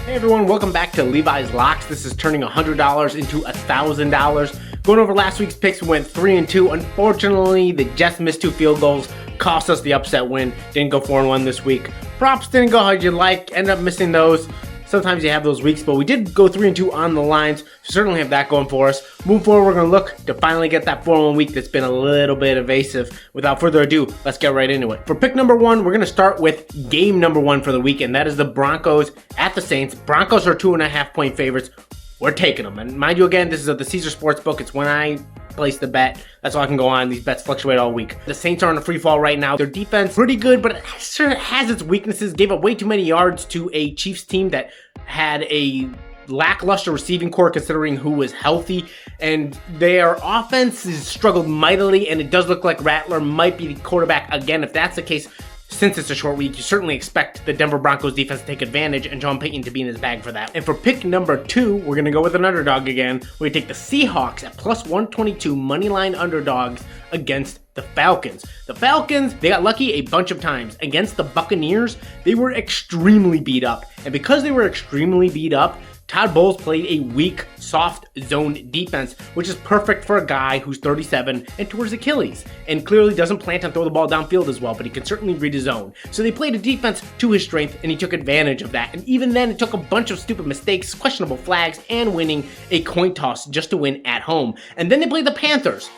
Hey everyone, welcome back to Levi's Locks. This is turning $100 into $1,000. Going over last week's picks, we went 3-2. Unfortunately, the Jets missed 2 field goals, cost us the upset win. Didn't go 4-1 this week. Props didn't go how you'd like, ended up missing those. Sometimes you have those weeks, but we did go 3-2 on the lines, so certainly have that going for us. Moving forward, we're going to look to finally get that 4-1 week that's been a little bit evasive. Without further ado, let's get right into it. For pick number 1, we're going to start with game number 1 for the week, and that is the Broncos at the Saints. Broncos are 2.5-point favorites. We're taking them. And mind you, again, this is at the Caesar Sportsbook. It's when I place the bet. That's all I can go on. These bets fluctuate all week. The Saints are on a free fall right now. Their defense, pretty good, but it sure has its weaknesses. Gave up way too many yards to a Chiefs team that had a lackluster receiving core considering who was healthy, and their offense has struggled mightily, and it does look like Rattler might be the quarterback again. If that's the case, since it's a short week, you certainly expect the Denver Broncos defense to take advantage and John Payton to be in his bag for that. And for pick number 2, we're going to go with an underdog again. We're going to take the Seahawks at plus 122 moneyline underdogs against the Falcons. The Falcons, they got lucky a bunch of times. Against the Buccaneers, they were extremely beat up. And because they were extremely beat up, Todd Bowles played a weak, soft zone defense, which is perfect for a guy who's 37 and towards Achilles, and clearly doesn't plan to throw the ball downfield as well, but he can certainly read his zone. So they played a defense to his strength, and he took advantage of that. And even then, it took a bunch of stupid mistakes, questionable flags, and winning a coin toss just to win at home. And then they played the Panthers.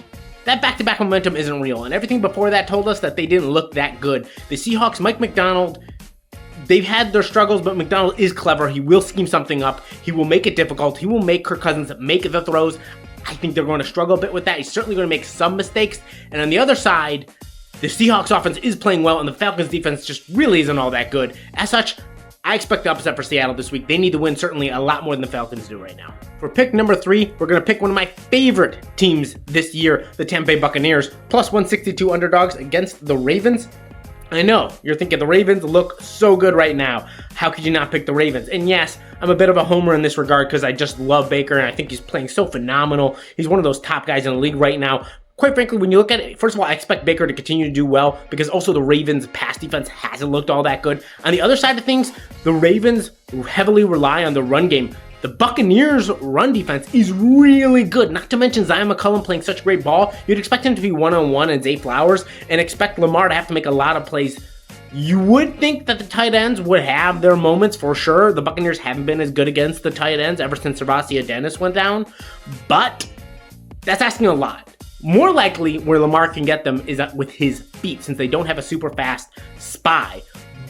That back-to-back momentum isn't real, and everything before that told us that they didn't look that good. The Seahawks, Mike Macdonald, they've had their struggles, but Macdonald is clever. He will scheme something up. He will make it difficult. He will make Kirk Cousins make the throws. I think they're going to struggle a bit with that. He's certainly going to make some mistakes. And on the other side, the Seahawks offense is playing well, and the Falcons defense just really isn't all that good. As such, I expect the upset for Seattle this week. They need to win certainly a lot more than the Falcons do right now. For pick number 3, we're going to pick one of my favorite teams this year, the Tampa Bay Buccaneers, plus 162 underdogs against the Ravens. I know, you're thinking the Ravens look so good right now. How could you not pick the Ravens? And yes, I'm a bit of a homer in this regard because I just love Baker and I think he's playing so phenomenal. He's one of those top guys in the league right now. Quite frankly, when you look at it, first of all, I expect Baker to continue to do well because also the Ravens' pass defense hasn't looked all that good. On the other side of things, the Ravens heavily rely on the run game. The Buccaneers' run defense is really good, not to mention Zion McCollum playing such great ball. You'd expect him to be one-on-one and Zay Flowers and expect Lamar to have to make a lot of plays. You would think that the tight ends would have their moments for sure. The Buccaneers haven't been as good against the tight ends ever since Servatia Dennis went down, but that's asking a lot. More likely where Lamar can get them is with his feet since they don't have a super fast spy.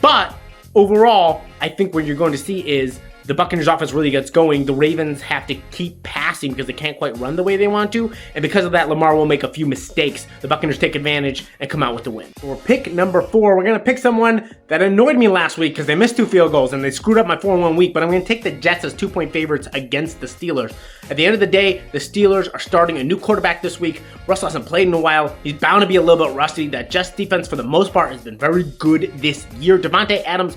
But overall, I think what you're going to see is the Buccaneers offense really gets going. The Ravens have to keep passing because they can't quite run the way they want to. And because of that, Lamar will make a few mistakes. The Buccaneers take advantage and come out with the win. For pick number 4, we're going to pick someone that annoyed me last week because they missed 2 field goals and they screwed up my 4-1 week. But I'm going to take the Jets as 2-point favorites against the Steelers. At the end of the day, the Steelers are starting a new quarterback this week. Russell hasn't played in a while. He's bound to be a little bit rusty. That Jets defense, for the most part, has been very good this year. Davante Adams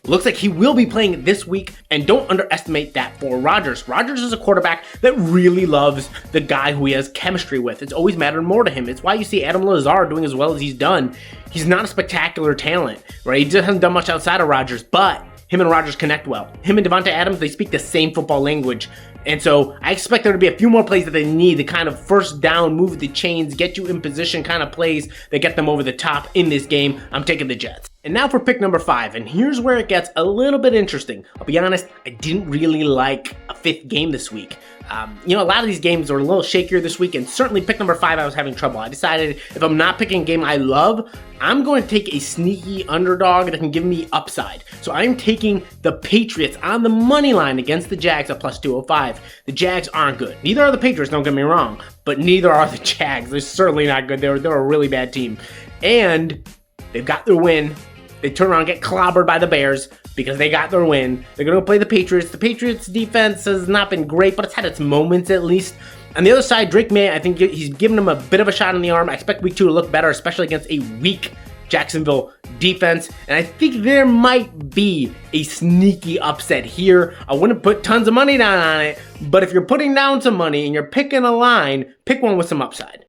looks like he will be playing this week, and don't underestimate that for Rodgers. Rodgers is a quarterback that really loves the guy who he has chemistry with. It's always mattered more to him. It's why you see Adam Lazard doing as well as he's done. He's not a spectacular talent, right? He just hasn't done much outside of Rodgers, but him and Rodgers connect well. Him and Davante Adams, they speak the same football language. And so I expect there to be a few more plays that they need, the kind of first down, move the chains, get you in position kind of plays that get them over the top in this game. I'm taking the Jets. And now for pick number 5, and here's where it gets a little bit interesting. I'll be honest, I didn't really like a 5th game this week. A lot of these games are a little shakier this week, and certainly pick number 5, I was having trouble. I decided if I'm not picking a game I love, I'm going to take a sneaky underdog that can give me upside. So I'm taking the Patriots on the money line against the Jags at plus 205. The Jags aren't good. Neither are the Patriots, don't get me wrong, but neither are the Jags. They're certainly not good. They're a really bad team. And they've got their win. They turn around and get clobbered by the Bears because they got their win. They're going to play the Patriots. The Patriots defense has not been great, but it's had its moments at least. On the other side, Drake May, I think he's given them a bit of a shot in the arm. I expect week 2 to look better, especially against a weak Jacksonville defense. And I think there might be a sneaky upset here. I wouldn't put tons of money down on it, but if you're putting down some money and you're picking a line, pick one with some upside.